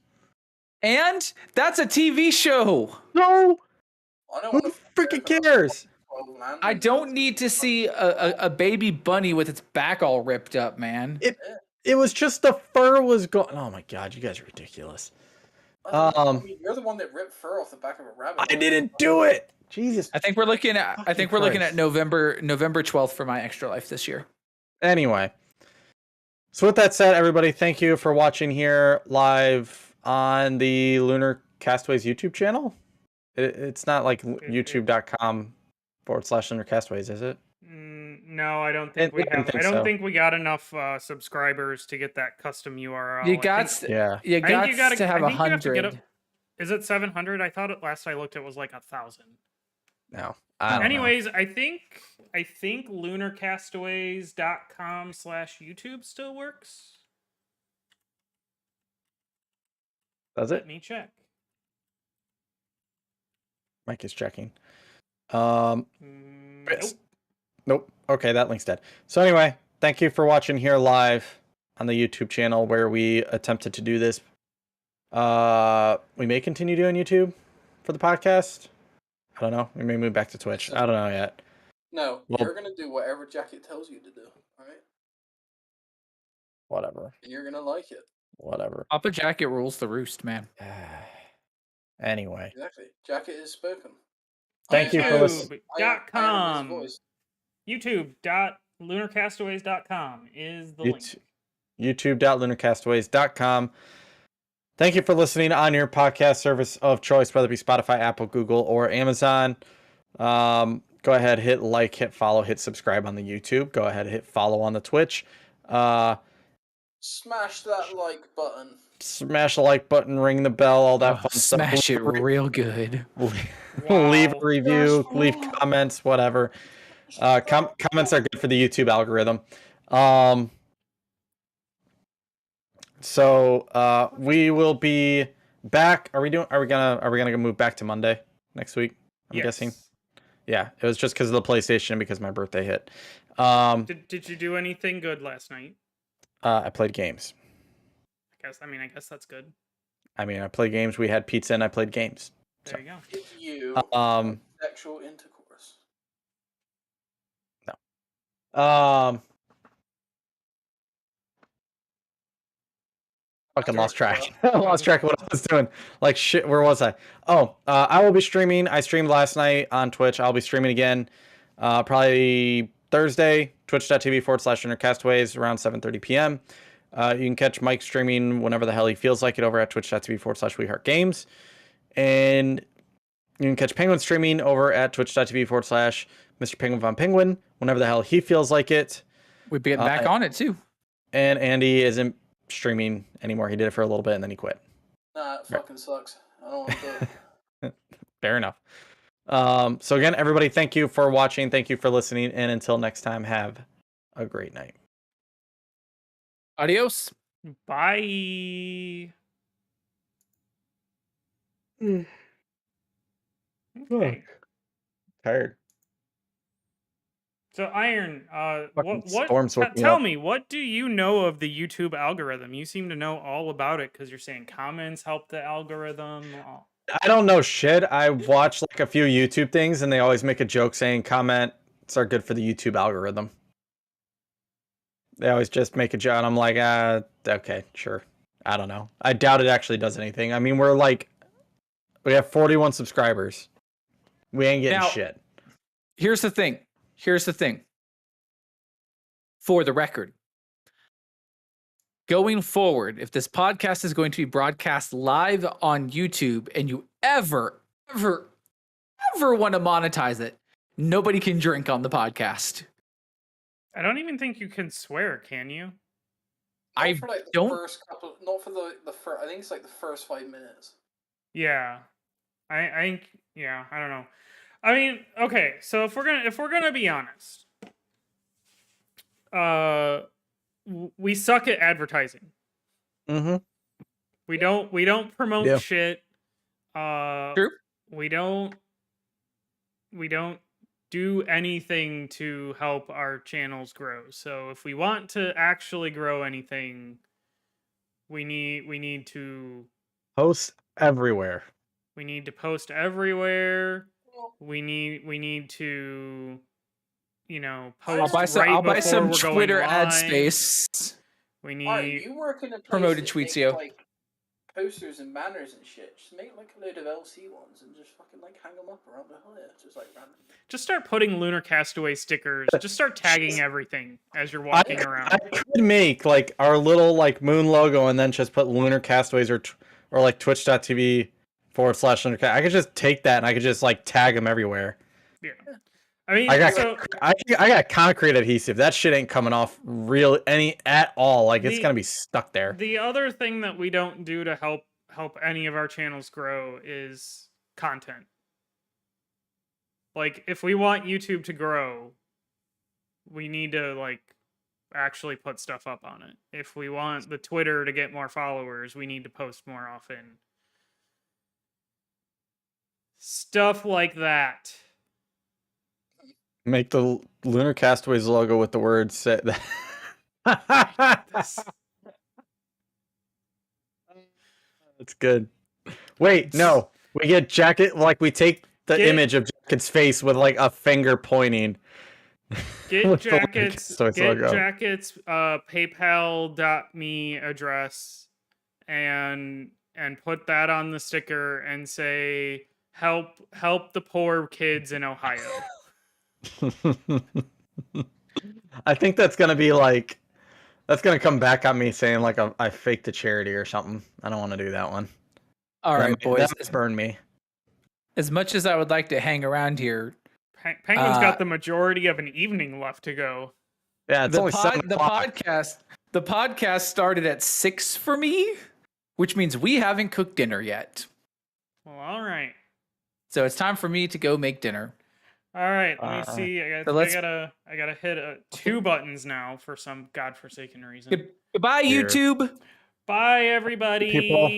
And that's a TV show. No. Who freaking cares? I don't need to see a baby bunny with its back all ripped up, man. It was just the fur was gone. Oh my god, you guys are ridiculous. I mean, you're the one that ripped fur off the back of a rabbit. I didn't do it. Jesus. I think we're looking at November 12th for my extra life this year. Anyway. So with that said, everybody, thank you for watching here live on the Lunar Castaways YouTube channel. It's not like youtube.com/Lunar Castaways, is it? No, I don't think we have. I don't think we got enough subscribers to get that custom URL. You got to have 100. Is it 700? I thought last I looked it was like 1,000. No. Anyways, I think lunarcastaways.com/YouTube still works. Does it? Let me check. Mike is checking. Nope. Nope. Okay, that link's dead. So anyway, thank you for watching here live on the YouTube channel where we attempted to do this. We may continue doing YouTube for the podcast. I don't know. We may move back to Twitch. I don't know yet. No, you're going to do whatever Jacket tells you to do, alright? Whatever. And you're going to like it. Whatever. Papa Jacket rules the roost, man. Anyway. Exactly. Jacket is spoken. Thank you for listening. YouTube.lunarcastaways.com is the link. YouTube.lunarcastaways.com. Thank you for listening on your podcast service of choice, whether it be Spotify, Apple, Google, or Amazon. Go ahead, hit like, hit follow, hit subscribe on the YouTube. Go ahead, hit follow on the Twitch. Smash that like button. Smash the like button, ring the bell, all that fun stuff. Smash it real good. Leave a review, leave comments, whatever. Comments are good for the YouTube algorithm. So we will be back. Are we gonna move back to Monday next week? I'm guessing. Yeah, it was just because of the PlayStation, because my birthday hit. Did you do anything good last night? I played games. I guess that's good. I played games. We had pizza and I played games. There you go. Did you sexual intercourse. No. Fucking lost track. I lost track of what I was doing. Like shit, where was I? Oh, I will be streaming. I streamed last night on Twitch. I'll be streaming again, probably Thursday. Twitch.tv/Lunarcastaways around 7:30 p.m. You can catch Mike streaming whenever the hell he feels like it over at Twitch.tv/WeHeartGames, and you can catch Penguin streaming over at Twitch.tv/Mr. Penguin Von Penguin whenever the hell he feels like it. We'd be getting back on it too. And Andy isn't streaming anymore. He did it for a little bit and then he quit. Nah, it fucking sucks. I don't want to do it. Fair enough. So again, everybody, thank you for watching. Thank you for listening. And until next time, have a great night. Adios. Bye. Okay. Tired. So Iron, Fucking what? storm's waking Tell up. me, what do you know of the YouTube algorithm? You seem to know all about it because you're saying comments help the algorithm. I don't know shit. I watch like a few YouTube things and they always make a joke saying comments are good for the YouTube algorithm. They always just make a joke and I'm like, okay, sure. I don't know. I doubt it actually does anything. I mean, we have 41 subscribers. We ain't getting shit. Here's the thing. For the record, going forward, if this podcast is going to be broadcast live on YouTube and you ever want to monetize it, nobody can drink on the podcast. I don't even think you can swear, can you? Not for like the first couple. Not for the first. I think it's like the first 5 minutes. Yeah, I think. Yeah, I don't know. I mean, okay. So if we're gonna be honest, we suck at advertising. Mm-hmm. We don't promote shit. True. We don't do anything to help our channels grow. So if we want to actually grow anything, we need to post everywhere. We need to post everywhere. We need to, post. I'll buy some Twitter ad space. We need. Are you working in promoted Tweetsio? Like posters and banners and shit. Just make like a load of LC ones and just fucking like hang them up around the hood, just like random. Just start putting Lunar Castaway stickers. Just start tagging everything as you're walking around. I could make like our little like moon logo and then just put Lunar Castaways or like twitch.tv/Lunarcast. I could just take that and I could just like tag them everywhere. Yeah. I mean, I got concrete adhesive. That shit ain't coming off at all. Like it's gonna be stuck there. The other thing that we don't do to help any of our channels grow is content. Like if we want YouTube to grow, we need to like actually put stuff up on it. If we want the Twitter to get more followers, we need to post more often. Stuff like that. Make the Lunar Castaways logo with the words set that. That's good. Wait, no. We get Jacket, like we take the image of Jacket's face with like a finger pointing. Get Jacket's PayPal.me address and put that on the sticker and say help the poor kids in Ohio. I think that's gonna be like, that's gonna come back on me saying like I faked a charity or something. I don't want to do that one. All right, boys, that burn me. As much as I would like to hang around here, Penguin's got the majority of an evening left to go. Yeah, it's only 7 o'clock. The podcast started at 6 for me, which means we haven't cooked dinner yet. Well, all right. So it's time for me to go make dinner. All right, let me see. I gotta hit 2 buttons now for some godforsaken reason. Goodbye, YouTube. Bye, everybody. People.